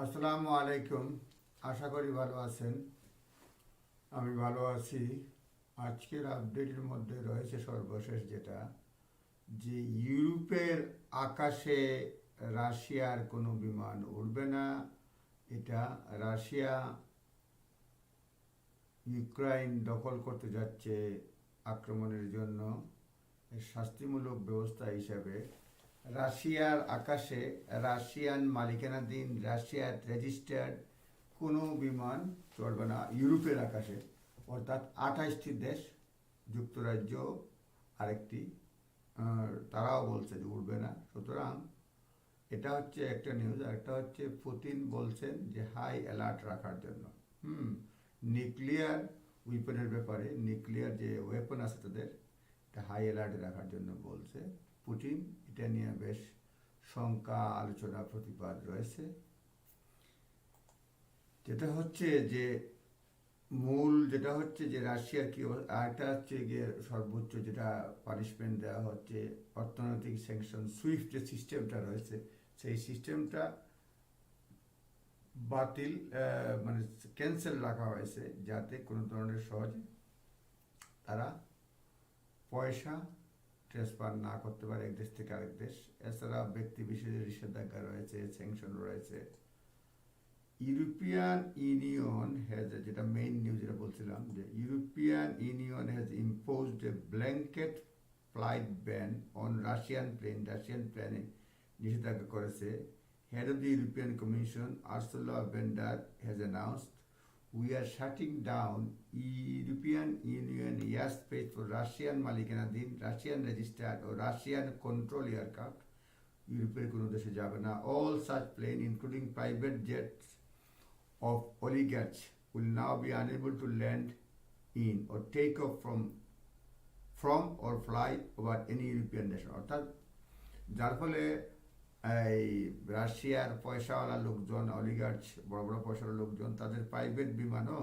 আসসালামু আলাইকুম। আশা করি ভালো আছেন। আমি ভালো আছি। আজকের আপডেটের মধ্যে রয়েছে সর্বশেষ যেটা, যে ইউরোপের আকাশে রাশিয়ার কোনো বিমান উড়বে না। এটা রাশিয়া ইউক্রেন দখল করতে যাচ্ছে আক্রমণের জন্য। এর শাস্তিমূলক ব্যবস্থা হিসাবে রাশিয়ার আকাশে রাশিয়ান মালিকানাধীন রাশিয়ার রেজিস্টার্ড কোনো বিমান চলবে না ইউরোপের আকাশে, অর্থাৎ 28টি দেশ, যুক্তরাজ্য আরেকটি, তারাও বলছে যে উঠবে না। সুতরাং এটা হচ্ছে একটা নিউজ। আর একটা হচ্ছে পুতিন বলছেন যে হাই অ্যালার্ট রাখার জন্য নিউক্লিয়ার উইপনের ব্যাপারে, নিউক্লিয়ার যে ওয়েপন আছে তাদের, এটা হাই অ্যালার্টে রাখার জন্য বলছে পুতিন। এটা নিয়ে বেশ শঙ্কা, আলোচনা, প্রতিবাদ রয়েছে। যেটা হচ্ছে যে যেটা হচ্ছে যে রাশিয়ার কি, আরেকটা হচ্ছে গিয়ে সর্বোচ্চ যেটা পানিশমেন্ট দেওয়া হচ্ছে, অর্থনৈতিক স্যাংশন, সুইফট যে সিস্টেমটা রয়েছে সেই সিস্টেমটা বাতিল, মানে ক্যান্সেল রাখা হয়েছে, যাতে কোনো ধরনের সহজে তারা পয়সা ট্রান্সফার না করতে পারে এক দেশ থেকে আরেক দেশ। এছাড়া ব্যক্তি বিশেষের নিষেধাজ্ঞা রয়েছে, স্যাংশন রয়েছে। ইউরোপিয়ান ইউনিয়ন হ্যাজ, যেটা মেইন নিউজ যেটা বলছিলাম, যে European Union has imposed a blanket flight ban on Russian প্লেনে নিষেধাজ্ঞা করেছে। Head of the European Commission Ursula von der has announced, we are shutting down European Union airspace for Russian মালিকানাধীন, Russian registered or Russian control aircraft. ইউরোপের কোনো দেশে যাবে না। All such plane, including private jets of oligarchs, will now be unable to land in or take off from or fly over any European nation. অর্থাৎ যার ফলে এই রাশিয়ার পয়সাওয়ালা লোকজন, অলিগার্চ, বড় বড় পয়সাওয়ালা লোকজন, তাদের প্রাইভেট বিমানও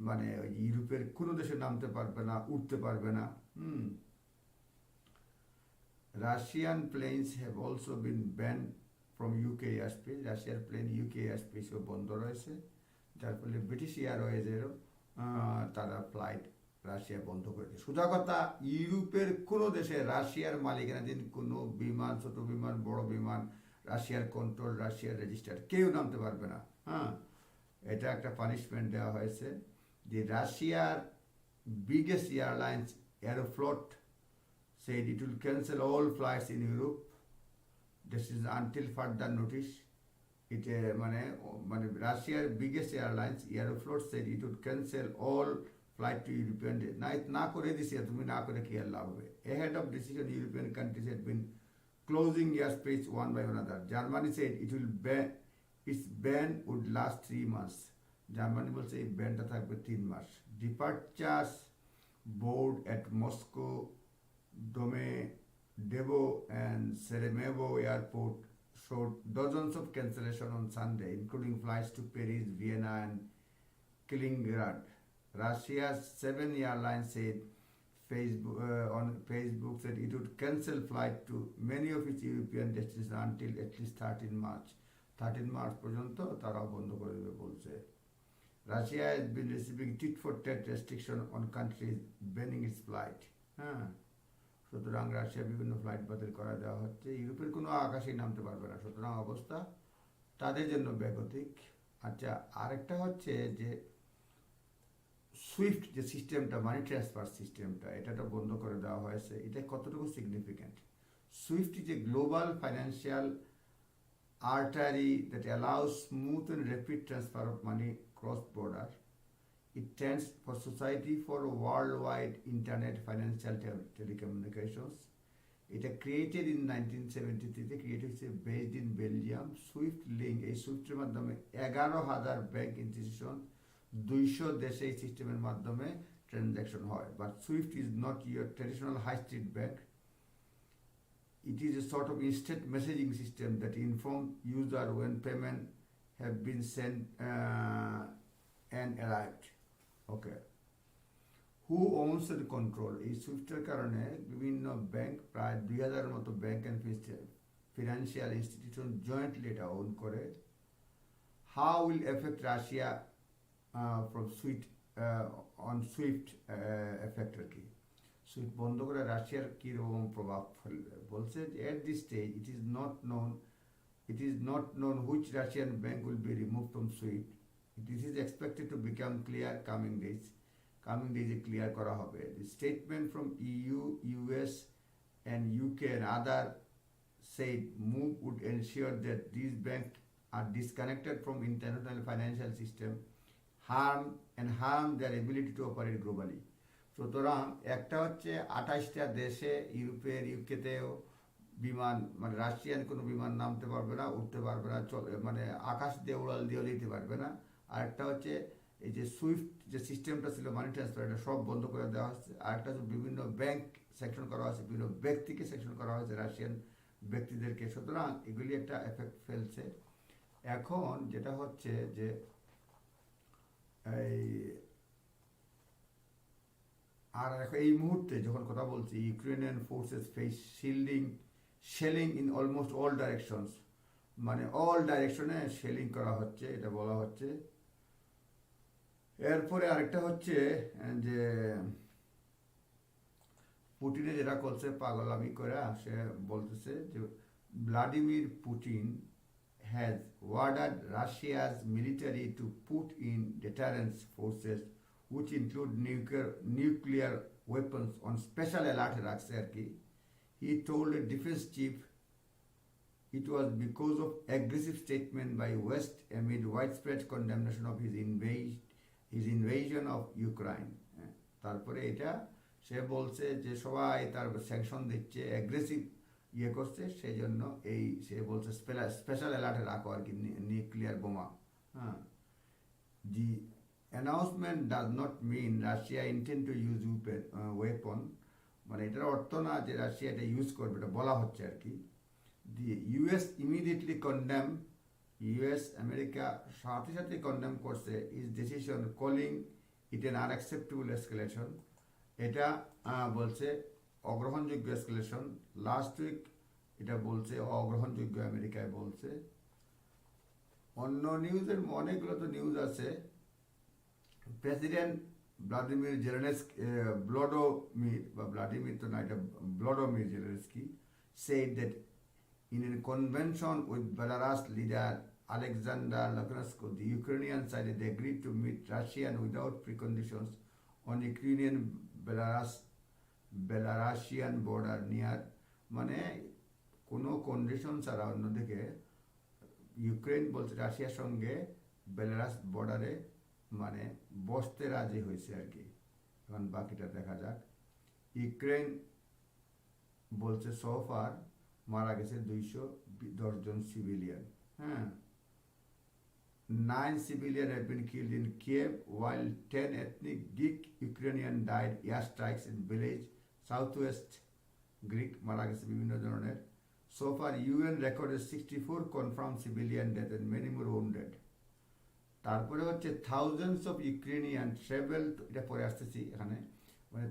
মানে ইউরোপের কোনো দেশে নামতে পারবে না, উঠতে পারবে না। Russian planes have also been ban from UK airspace. রাশিয়ার প্লেন ইউকে এয়ারস্পেসও বন্ধ রয়েছে, যার ফলে ব্রিটিশ এয়ারওয়েজেরও তারা ফ্লাইট রাশিয়া বন্ধ করেছে। সোজা কথা, ইউরোপের কোনো দেশে রাশিয়ার মালিকানাধীন কোনো বিমান, ছোট বিমান, বড় বিমান, রাশিয়ার কন্ট্রোল, রাশিয়ার রেজিস্টার্ড, কেউ নামতে পারবে না। এটা একটা পানিশমেন্ট দেওয়া হয়েছে। যে রাশিয়ার biggest airlines Aeroflot said it will cancel all flights in Europe. This is until further notice. It মানে রাশিয়ার biggest airlines Aeroflot said it would cancel all flight to European না করে দিছে, তুমি না করে কি আর লাভ হবে। Ahead of decision, European countries had been closing airspace one by another. Germany said its ban would last 3 months. Germany বলছে এই ব্যানটা থাকবে 3 মাস। Departures board at Moscow, Domodedovo and Sheremetevo airport showed dozens of cancellations on Sunday, including flights to Paris, Vienna and Kaliningrad. Russia's 7 airlines said on Facebook said it would cancel flight to many of its European destinations until at least 13 March. 13 March পর্যন্ত তারাও বন্ধ করে দেবে বলছে। Russia has been receiving tit-for-tat restriction on countries banning its flight. সুতরাং Russia বিভিন্ন flight বাতিল করা দেওয়া হচ্ছে, ইউরোপের কোনো আকাশেই নামতে পারবে না। সুতরাং অবস্থা তাদের জন্য ব্যাগতিক। আচ্ছা, আরেকটা হচ্ছে যে সুইফট যে সিস্টেমটা, মানি ট্রান্সফার সিস্টেমটা, এটা তো বন্ধ করে দেওয়া হয়েছে। এটা কতটুকু significant? Swift is a global financial artery that allows smooth and rapid transfer of money cross border. It stands for Society for Worldwide Internet Financial Telecommunications. It was created in 1973, created based in Belgium. Swift link, এই সুইফটের মাধ্যমে 11,000 bank institution 200 দেশে এই সিস্টেমের মাধ্যমে transaction হয়। But SWIFT is not your traditional high street bank. It is a sort of instant messaging system that informs user when payment have been sent and arrived. Okay. Who owns the control? এই সুইফটের কারণে বিভিন্ন bank, প্রায় 2000 মতো bank and financial institution jointly এটা on করে। how will affect Russia from on SWIFT effect আর কি Swift বন্ধ করে রাশিয়ার কীরকম প্রভাব ফেলবে বলছে যে at this stage it is not known which Russian bank will be removed from SWIFT. This is expected to become clear coming days clear করা হবে. The statement from EU, US and UK and other said move would ensure that these banks are disconnected from international financial system harm their ability to operate globally. সুতরাং একটা হচ্ছে 28টা দেশে ইউরোপের ইউকেতেও বিমান মানে Russian কোনো বিমান নামতে পারবে না উঠতে পারবে না মানে আকাশ দিয়ে উড়াল দিয়ে যেতে পারবে না আরেকটা হচ্ছে এই যে সুইফট যে সিস্টেমটা ছিল মানি ট্রান্সফার এটা সব বন্ধ করে দেওয়া হচ্ছে আরেকটা হচ্ছে বিভিন্ন ব্যাংক সেকশন করা হয়েছে বিভিন্ন ব্যক্তিকে সেকশন করা হয়েছে রাশিয়ান ব্যক্তিদেরকে সুতরাং এগুলি একটা এফেক্ট ফেলছে এখন যেটা হচ্ছে যে আর এই মুহূর্তে যখন কথা বলছি Ukrainian forces face shelling in almost all directions মানে অল ডাইরেকশনে শেলিং করা হচ্ছে এটা বলা হচ্ছে এরপরে আরেকটা হচ্ছে যে পুটিনে যেটা করছে পাগলামি করে সে বলতেছে যে Vladimir Putin has ordered Russia's military to put in deterrence forces which include nuclear weapons on special alert রাখছে আর কি he told a defense chief it was because of aggressive statement by West amid widespread condemnation of his invasion of Ukraine তারপরে এটা সে বলছে যে সবাই তার sanction দিচ্ছে aggressive ইয়ে করছে সেই জন্য এই সে বলছে স্পেশাল অ্যালার্টে রাখো আর কি নিউক্লিয়ার বোমা হ্যাঁ the announcement does not mean Russia intend to use weapon মানে এটার অর্থ না যে রাশিয়া এটা ইউজ করবে এটা বলা হচ্ছে আর কি the US immediately condemn US America সাথে সাথে কন্ডেম করছে is decision calling it N unacceptable escalation এটা বলছে অগ্রহণযোগ্য এসকেলেশন লাস্ট উইক এটা বলছে অগ্রহণযোগ্য আমেরিকায় বলছে অন্য নিউজের অনেকগুলো তো নিউজ আছে প্রেসিডেন্ট ভ্লাদিমির ব্লোডোমির বা ভ্লাদিমির তো না এটা ব্লোডোমির Zelensky said that in a convention with Belarus leader Alexander Lukashenko the Ukrainian side they agreed to meet Russian without preconditions on Ukrainian Belarusian border near মানে কোনো কন্ডিশন ছাড়া অন্যদিকে Ukraine বলছে রাশিয়ার সঙ্গে বেলারাস বর্ডারে মানে বসতে রাজি হয়েছে আর কি এখন বাকিটা দেখা যাক ইউক্রেন বলছে সোফার মারা গেছে 210 জন সিভিলিয়ান হ্যাঁ 9 civilians have been killed in Kiev while 10 ethnic Greek Ukrainian died airstrikes in village southwest Greek মারা গেছে বিভিন্ন ধরনের so far UN recorded 64 confirmed civilian death and many more wounded তারপরে হচ্ছে thousands of Ukrainian traveled এটা পরে আসতেছি এখানে মানে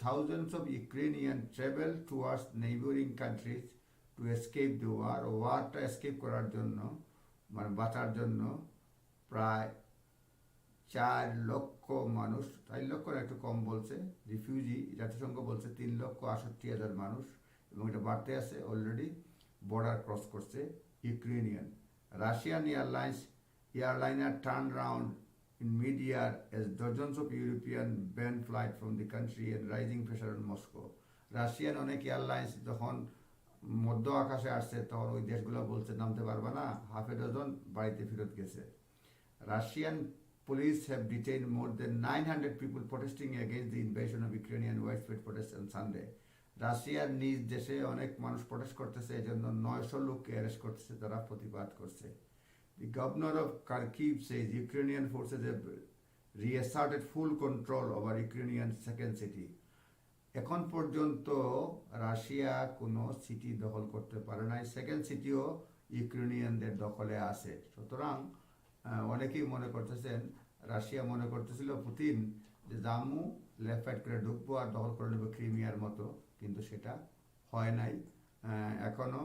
thousands of Ukrainian traveled towards neighboring countries to escape the warটা escape করার জন্য মানে বাঁচার জন্য প্রায় 4 লক্ষ মানুষ 4 লক্ষ একটু কম বলছে রিফিউজি জাতিসংঘ বলছে 3,68,000 মানুষ এবং এটা বাড়তে আছে অলরেডি বর্ডার ক্রস করছে Ukrainian Russian airliner turn round in mid-year as dozens of European banned flight from the country and rising pressure on Moscow Russian অনেক এয়ারলাইন্স যখন মধ্য আকাশে আসছে তখন ওই দেশগুলো বলছে নামতে পারবে না হাফ এ ডজন বাড়িতে ফেরত গেছে Russian police have detained more than 900 people protesting against the invasion of Ukrainian widespread protests on Sunday রাশিয়ার নিজ দেশে অনেক মানুষ প্রটেস্ট করতেছে এজন্য 900 লোককে অ্যারেস্ট করতেছে তারা প্রতিবাদ করছে The governor of Kharkiv says Ukrainian forces have reasserted full control over Ukrainian second city এখন পর্যন্ত রাশিয়া কোনো সিটি দখল করতে পারে নাই সেকেন্ড সিটিও ইউক্রেনিয়ানদের দখলে আছে সুতরাং অনেকেই মনে করতেছেন রাশিয়া মনে করতেছিল পুতিন যে জামু লেফট রাইট করে ঢুকবো আর দখল করে নেবে ক্রিমিয়ার মতো কিন্তু সেটা হয় নাই এখনো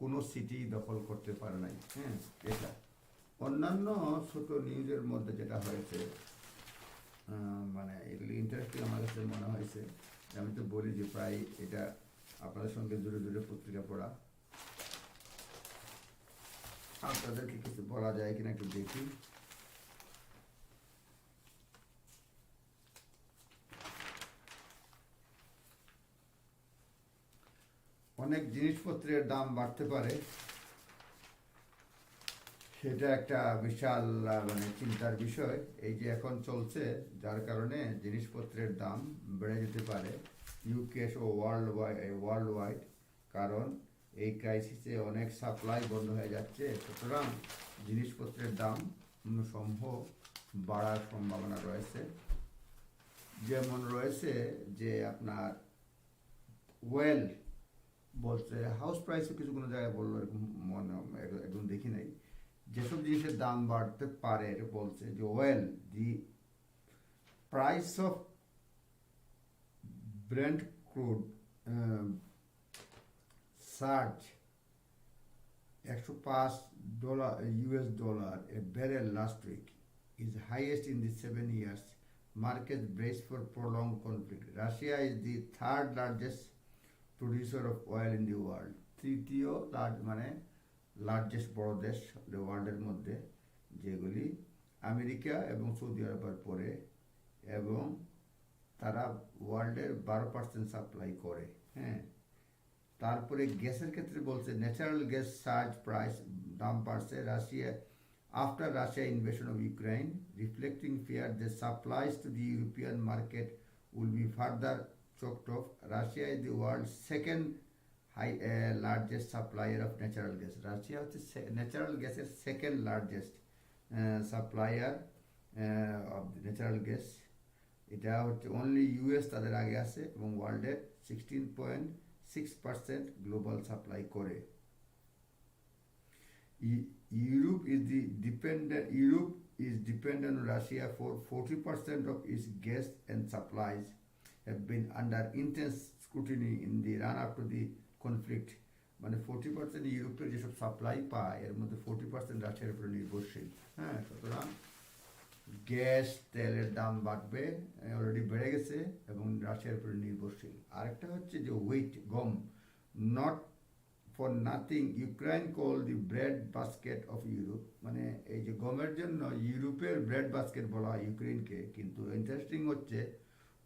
কোনো সিটি দখল করতে পারে নাই হ্যাঁ এটা অন্য অন্যান্য ছোট নিউজের মধ্যে যেটা হয়েছে, মানে এগুলি ইন্টারেস্টিং আমার কাছে মনে হয়েছে। আমি তো বলি যে প্রায় এটা আপনাদের সঙ্গে জুড়ে জুড়ে পত্রিকা পড়া, আপনাদেরকে কিছু বলা যায় কিনা একটু দেখি। অনেক জিনিসপত্রের দাম বাড়তে পারে, সেটা একটা বিশাল মানে চিন্তার বিষয়। এই যে এখন চলছে, যার কারণে জিনিসপত্রের দাম বেড়ে যেতে পারে ইউকে ও ওয়ার্ল্ড ওয়াইড, কারণ এই ক্রাইসিসে অনেক সাপ্লাই বন্ধ হয়ে যাচ্ছে। সুতরাং জিনিসপত্রের দাম সম্ভব বাড়ার সম্ভাবনা রয়েছে। যেমন রয়েছে যে আপনার ওয়েল বলছে, হাউস প্রাইসও কিছু কোনো জায়গায় বললো, এরকম মনে একদম দেখি নাই। যেসব জিনিসের দাম বাড়তে পারে বলছে যে well, the price of ব্রেন্ট crude search $105 US a barrel last week is highest in the 7 years. Market brace for prolonged conflict. Russia is the third largest producer of oil in the world. তৃতীয় মানে largest বড় দেশ ওয়ার্ল্ডের মধ্যে, যেগুলি America এবং Saudi আরবের পরে, এবং তারা ওয়ার্ল্ডের 12% সাপ্লাই করে। হ্যাঁ, তারপরে গ্যাসের ক্ষেত্রে বলছে ন্যাচারাল গ্যাস সার্জ প্রাইস, দাম বাড়ছে Russia after Russia invasion of Ukraine, reflecting fear the supplies to the European market will be further choked off. Russia is the world's second largest supplier of natural gas. Russia হচ্ছে natural গ্যাসের second largest supplier of natural gas. এটা হচ্ছে only US তাদের আগে আছে, এবং ওয়ার্ল্ডের 16.6% global supply করে। Europe is dependent on Russia for 40% of its gas, and supplies have been under intense scrutiny in the run-up to the conflict. মানে 40% ইউরোপের যেসব সাপ্লাই পায়, এর মধ্যে 40% রাশিয়ার উপরে নির্ভরশীল। হ্যাঁ, সুতরাং গ্যাস তেলের দাম বাড়বে, অলরেডি বেড়ে গেছে, এবং রাশিয়ার উপরে নির্ভরশীল। আরেকটা হচ্ছে যে ওয়েট, গম, not for nothing Ukraine call the bread basket of Europe. মানে এই যে গমের জন্য ইউরোপের ব্রেড বাস্কেট বলা হয় ইউক্রেনকে, কিন্তু ইন্টারেস্টিং হচ্ছে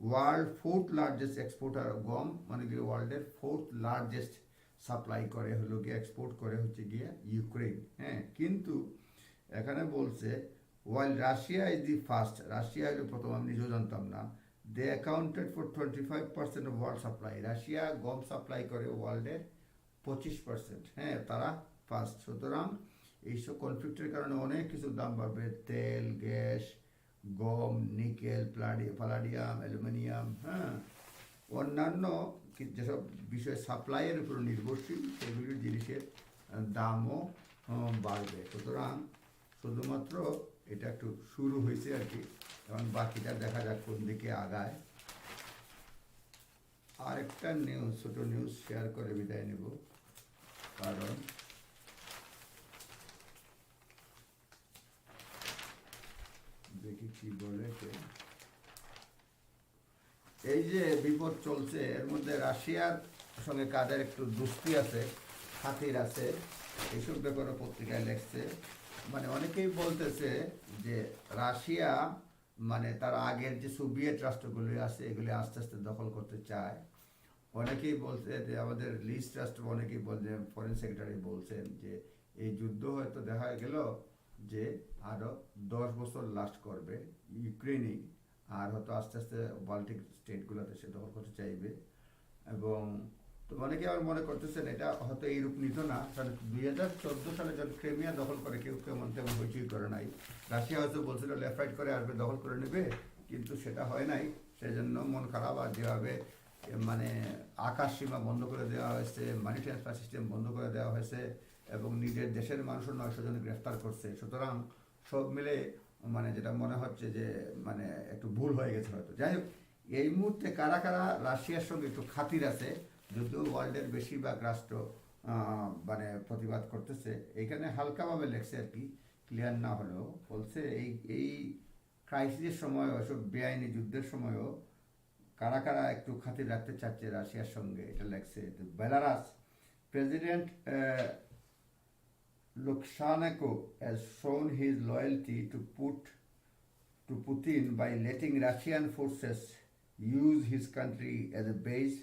world fourth largest exporter of গম, মানে কি ওয়ার্ল্ডের ফোর্থ লার্জেস্ট সাপ্লাই করে হলো গিয়ে, এক্সপোর্ট করে হচ্ছে গিয়ে ইউক্রেন। হ্যাঁ, কিন্তু এখানে বলছে while Russia is the first, Russia হলো প্রথম, আমি নিজেও জানতাম না, they accounted for 25% of world supply. Russia গম সাপ্লাই করে ওয়ার্ল্ডের 25%। হ্যাঁ, তারা ফার্স্ট। সুতরাং এইসব কনফ্লিক্টের কারণে অনেক কিছু দাম বাড়বে, তেল, গ্যাস, গম, নিকেল, প্যালাডিয়াম, অ্যালুমিনিয়াম, হ্যাঁ, অন্যান্য যেসব বিষয় সাপ্লাইয়ের উপর নির্ভরশীল, সেগুলির জিনিসের দামও বাড়বে। সুতরাং শুধুমাত্র এটা একটু শুরু হয়েছে আর কি, এবং বাকিটা দেখা যাক কোন দিকে আগায়। আরেকটা নিউজ, ছোটো নিউজ শেয়ার করে বিদায় নেব, কারণ দেখি কি বলে। এই যে বিপদ চলছে, এর মধ্যে রাশিয়ার সঙ্গে কাদের একটু দুস্তি আছে, খাতির আছে, এইসব ব্যাপারে পত্রিকায় লেখছে। মানে অনেকেই বলতেছে যে রাশিয়া মানে তার আগের যে সোভিয়েত রাষ্ট্রগুলি আছে, এগুলি আস্তে আস্তে দখল করতে চায়। অনেকেই বলছে যে আমাদের লিস্ট রাষ্ট্র, অনেকেই বলছেন, ফরেন সেক্রেটারি বলছেন যে এই যুদ্ধ হয়তো দেখা গেল যে আরও 10 বছর লাস্ট করবে ইউক্রেনেই, আর হয়তো আস্তে আস্তে বাল্টিক স্টেটগুলোতে সে দখল করতে চাইবে। এবং তো অনেকে আবার মনে করতেছেন এটা হয়তো এইরূপ নিত না, কারণ 2014 সালে যখন ক্রিমিয়া দখল করে কেউ কেমন তেমন হইচই করে নাই। রাশিয়া হয়তো বলছিল লেফট রাইট করে আসবে, দখল করে নেবে, কিন্তু সেটা হয় নাই। সেজন্য মন খারাপ। আর যেভাবে মানে আকাশ সীমা বন্ধ করে দেওয়া হয়েছে, মানি ট্রান্সফার সিস্টেম বন্ধ করে দেওয়া হয়েছে, এবং নিজের দেশের মানুষের 900 জন গ্রেফতার করছে। সুতরাং সব মিলে মানে যেটা মনে হচ্ছে যে মানে একটু ভুল হয়ে গেছে হয়তো। যাই হোক, এই মুহূর্তে কারা কারা রাশিয়ার সঙ্গে একটু খাতির আছে, যদিও ওয়ার্ল্ডের বেশিরভাগ রাষ্ট্র মানে প্রতিবাদ করতেছে, এখানে হালকাভাবে লেখছে আর কি। ক্লিয়ার না হলেও বলছে এই এই ক্রাইসিসের সময় ওসব বেআইনি যুদ্ধের সময়ও কারা কারা একটু খাতির রাখতে চাচ্ছে রাশিয়ার সঙ্গে, এটা লেখছে বেলারাস president Lukashenko has shown his loyalty to Putin by letting Russian forces use his country as a base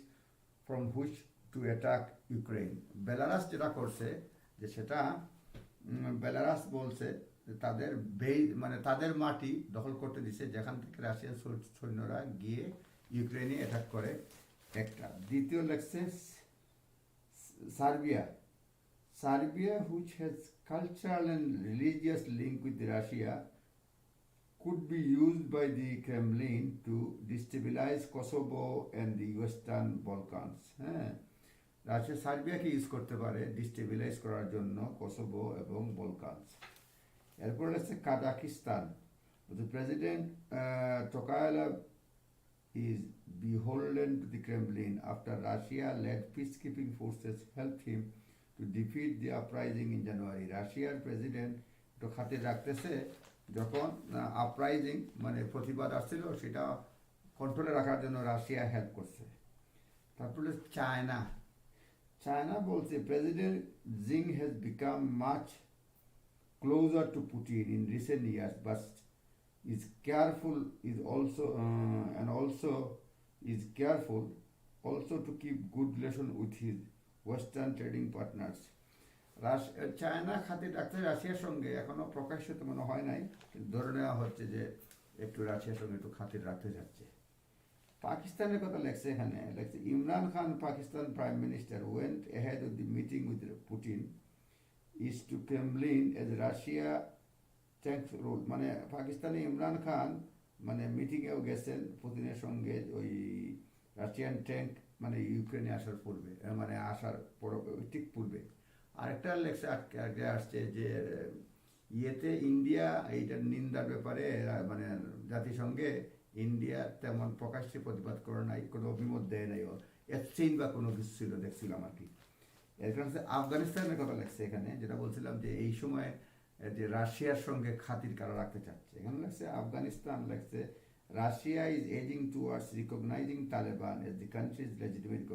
from which to attack Ukraine. বেলারাস যেটা করছে যে সেটা বেলারাস বলছে যে তাদের মানে তাদের মাটি দখল করতে দিছে যেখান থেকে রাশিয়ান সৈন্যরা গিয়ে ইউক্রেনে অ্যাটাক করে একটা। দ্বিতীয় লেখছে Serbia Serbia, which has cultural and religious link with Russia, could be used by the Kremlin to destabilize Kosovo and the Western Balkans. Russia সার্বিয়াকে ইউজ করতে পারে ডিস্টেবিলাইজ করার জন্য কোসোভো এবং বলকানস। এরপর আছে Kazakhstan. The President Tokayev is beholden to the Kremlin after Russia-led peacekeeping forces helped him to defeat the uprising in January. রাশিয়ার president তো খাতির রাখতেছে যখন আপরাইজিং মানে প্রতিবাদ আসছিল সেটা কন্ট্রোলে রাখার জন্য রাশিয়া হেল্প করছে। তারপরে চায়না বলছে প্রেসিডেন্ট জিং has become much closer to Putin in recent years but is careful is also to keep good relation with his western trading partners. China খাতির রাখতে রাশিয়ার সঙ্গে এখনো প্রকাশ্যে তো মনে হয় নাই, ধরে নেওয়া হচ্ছে যে একটু রাশিয়ার সঙ্গে একটু খাতির রাখতে যাচ্ছে। পাকিস্তানের কথা লেখছে এখানে, লেখছে Imran Khan Pakistan prime minister went ahead of the meeting with Putin is to Kremlin as Russia tanks role। মানে পাকিস্তানে ইমরান খান মানে মিটিংয়েও গেছেন পুতিনের সঙ্গে ওই রাশিয়ান ট্যাঙ্ক মানে ইউক্রেনে আসার পূর্বে মানে আসার ঠিক পূর্বে। আরেকটা লেখছে আগে আসছে যে ইয়েতে ইন্ডিয়া এইটার নিন্দার ব্যাপারে মানে জাতিসংঘে ইন্ডিয়া তেমন প্রকাশ্যে প্রতিবাদ করে নাই, কোনো অভিমত দেয় নাই, এফসিন বা কোনো কিছু ছিল দেখছিলাম আর কি। এর কারণে আফগানিস্তানের কথা লেখছে এখানে, যেটা বলছিলাম যে এই সময় যে রাশিয়ার সঙ্গে খাতির কারা রাখতে চাচ্ছে। এখানে লেখছে আফগানিস্তান, লেখছে Russia is edging towards recognizing Taliban as the country's legitimate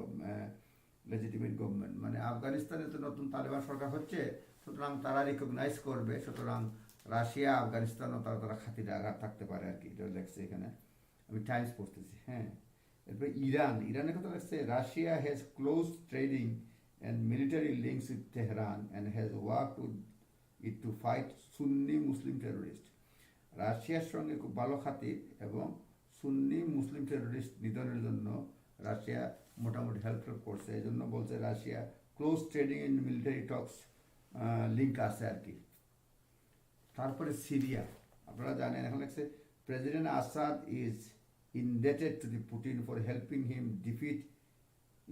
government। মানে আফগানিস্তানে তো নতুন তালেবান সরকার হচ্ছে, সুতরাং তারা রিকগনাইজ করবে, সুতরাং রাশিয়া আফগানিস্তানও তারা খাতির থাকতে পারে আর কি, এটা লেখছে এখানে। আমি টাইমস পড়তেছি। এরপরে ইরানের কথা লেখছে Russia has close trading and military links with Tehran and has work with it to fight Sunni Muslim terrorist. রাশিয়ার সঙ্গে খুব ভালো খাতির এবং সুন্নি মুসলিম টেরোরিস্ট নিধনের জন্য রাশিয়া মোটামুটি হেল্প করছে, এই জন্য বলছে Russia close trading in military talks link আছে আর কি। তারপরে সিরিয়া, আপনারা জানেন এখন লাগছে president Assad is indebted to the Putin for helping him defeat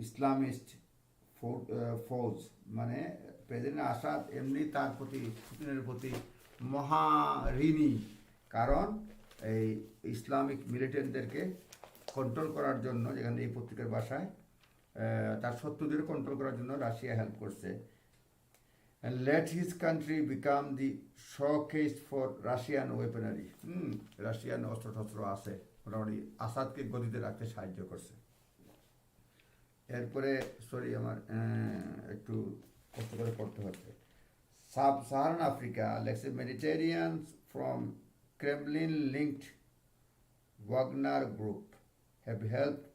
Islamist ফৌজ। মানে প্রেসিডেন্ট আসাদ এমনি তার প্রতি পুতিনের প্রতি মহা ঋণী, কারণ এই ইসলামিক মিলিটেন্টদেরকে কন্ট্রোল করার জন্য, যেখানে এই পত্রিকার ভাষায় তার শত্রুদের কন্ট্রোল করার জন্য রাশিয়া হেল্প করছে। Let his country become the showcase for Russian weaponry. Russian অস্ত্র আছে, মোটামুটি আসাদকে গদিতে রাখতে সাহায্য করছে। এরপরে আমার একটু কষ্ট করে পড়তে হচ্ছে। Sub-Saharan Africa, like the Mediterranean from Kremlin-linked Wagner Group have helped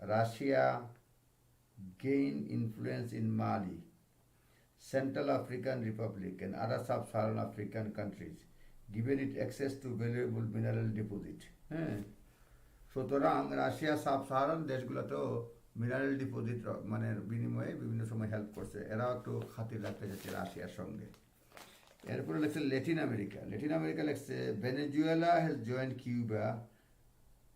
Russia gain influence in Mali, Central African Republic and other sub-Saharan African countries, given it access to valuable mineral deposit. সুতরাং Russia sub-Saharan দেশগুলোতেও mineral deposit মানে বিনিময়ে বিভিন্ন সময় help করছে, এরাও একটু খাতির রাখতে যাচ্ছে রাশিয়ার সঙ্গে। এরপরে লেখছে ল্যাটিন আমেরিকা লেখছে Venezuela has joint Cuba,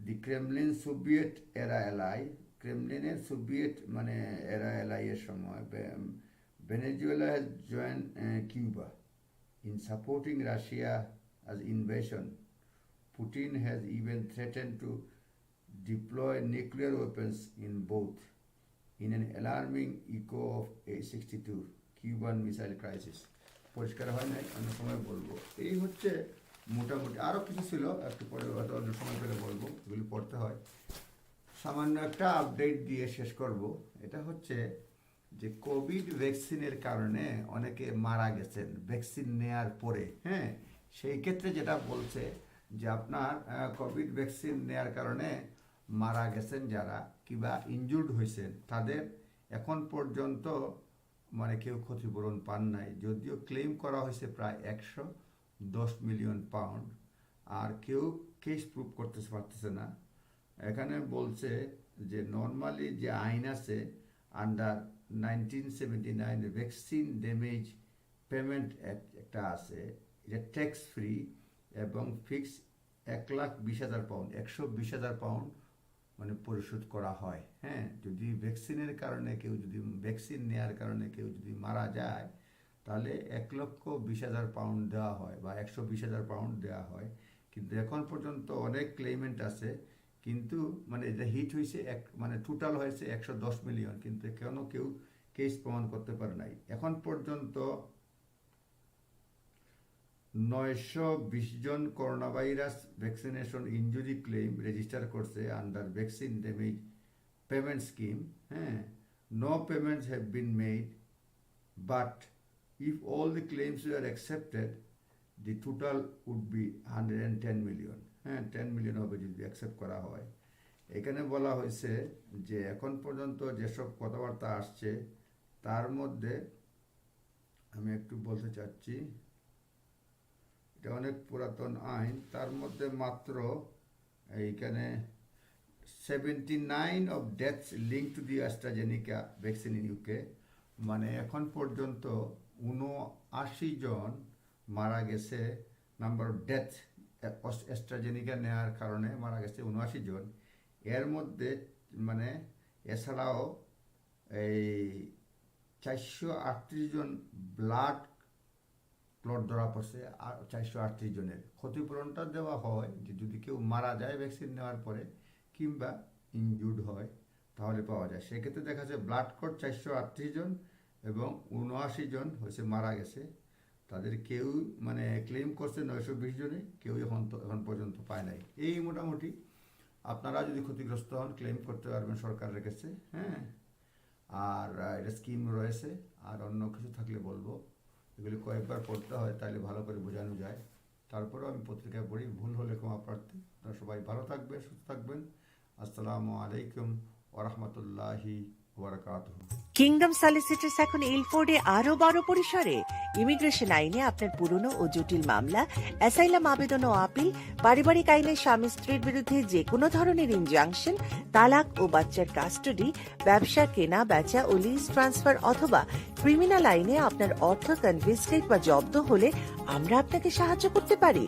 the Kremlin Soviet এরা এলাই। ক্রেমলিনের সোভিয়েত মানে এরা এলাই এর সময় Venezuela has joint Cuba in supporting Russia as invasion. Putin has even threatened to deploy nuclear weapons in both, in an alarming echo of A-62 Cuban Missile Crisis. পরিষ্কার হয় নাই, অন্য সময় বলবো। এই হচ্ছে মোটামুটি, আরও কিছু ছিল, একটু পরে হয়তো অন্য সময় পেলে বলবো, এগুলি পড়তে হয়। সামান্য একটা আপডেট দিয়ে শেষ করব। এটা হচ্ছে যে কোভিড ভ্যাকসিনের কারণে অনেকে মারা গেছেন ভ্যাকসিন নেয়ার পরে। হ্যাঁ, সেই ক্ষেত্রে যেটা বলছে যে আপনার কোভিড ভ্যাকসিন নেয়ার কারণে মারা গেছেন যারা কিংবা ইনজুর্ড হয়েছেন, তাদের এখন পর্যন্ত মানে কেউ ক্ষতিপূরণ পান নাই, যদিও ক্লেম করা হয়েছে প্রায় 110 মিলিয়ন পাউন্ড, আর কেউ কেস প্রুভ করতে পারতেছে না। এখানে বলছে যে নর্মালি যে আইন আছে under 1979 vaccine damage payment act একটা আছে, এটা ট্যাক্স ফ্রি এবং ফিক্স 1,20,000 পাউন্ড, 120,000 পাউন্ড মানে পরিশোধ করা হয়। হ্যাঁ, যদি ভ্যাকসিনের কারণে কেউ যদি ভ্যাকসিন নেওয়ার কারণে কেউ যদি মারা যায়, তাহলে 1,20,000 পাউন্ড দেওয়া হয় বা 120,000 পাউন্ড দেওয়া হয়। কিন্তু এখন পর্যন্ত অনেক ক্লেইমেন্ট আছে, কিন্তু মানে এটা হিট হয়েছে মানে টোটাল হয়েছে 110 মিলিয়ন, কিন্তু কেউ কেস প্রমাণ করতে পারে নাই। এখন পর্যন্ত 920 জন corona virus vaccination injury claim register করছে under vaccine damage payment scheme. হ্যাঁ, no payments have been made, but if all the claims were accepted the total would be 110 million. হ্যাঁ, 10 মিলিয়ন হবে যদি অ্যাকসেপ্ট করা হয়। এখানে বলা হয়েছে যে এখন পর্যন্ত যেসব কথাবার্তা আসছে তার মধ্যে আমি একটু বলতে চাচ্ছি, এটা অনেক পুরাতন আইন, তার মধ্যে মাত্র এইখানে 79 of deaths link to the AstraZeneca vaccine in UK, মানে এখন পর্যন্ত 79 জন মারা গেছে। নাম্বার অফ ডেথ অ্যাস্ট্রাজেনিকা নেওয়ার কারণে মারা গেছে 79 জন। এর মধ্যে মানে এছাড়াও এই 438 জন ব্লাড ক্লট ধরা পড়ছে, আর 438 জনের ক্ষতিপূরণটা দেওয়া হয় যে যদি কেউ মারা যায় ভ্যাকসিন নেওয়ার পরে কিংবা ইনজুর্ড হয় তাহলে পাওয়া যায়। সেক্ষেত্রে দেখা যায় ব্লাড ক্লট 438 জন এবং 79 জন হয়েছে মারা গেছে। তাদের কেউ মানে ক্লেম করছে 920 জনে, কেউ এখন পর্যন্ত পায় নাই। এই মোটামুটি আপনারা যদি ক্ষতিগ্রস্ত হন ক্লেম করতে পারবেন, সরকার রেখেছে। হ্যাঁ, আর এটা স্কিম রয়েছে। আর অন্য কিছু থাকলে বলবো, এগুলি কয়েকবার পড়তে হয় তাহলে ভালো করে বোঝানো যায়। তারপরেও আমি পত্রিকায় পড়ি, ভুল হলে ক্ষমা প্রার্থী। আপনারা সবাই ভালো থাকবেন, সুস্থ থাকবেন। আসসালামু আলাইকুম ওয়া রাহমাতুল্লাহি ওয়া বারাকাতুহু। কিংডম সলিসিটরস এখন ইলফোর্ডে আরো বড় পরিসরে ইমিগ্রেশন আইনে আপনার পুরনো ও জটিল মামলা, অ্যাসাইলাম আবেদন ও আপিল, পারিবারিক আইনে স্বামী স্ত্রীর বিরুদ্ধে যে কোনো ধরনের ইনজাংশন, তালাক ও বাচ্চার কাস্টডি, ব্যবসা কেনা বেচা ও লিজ ট্রান্সফার অথবা ক্রিমিনাল আইনে আপনার অর্থ কনফিসকেট বা জব্দ হলে আমরা আপনাকে সাহায্য করতে পারি।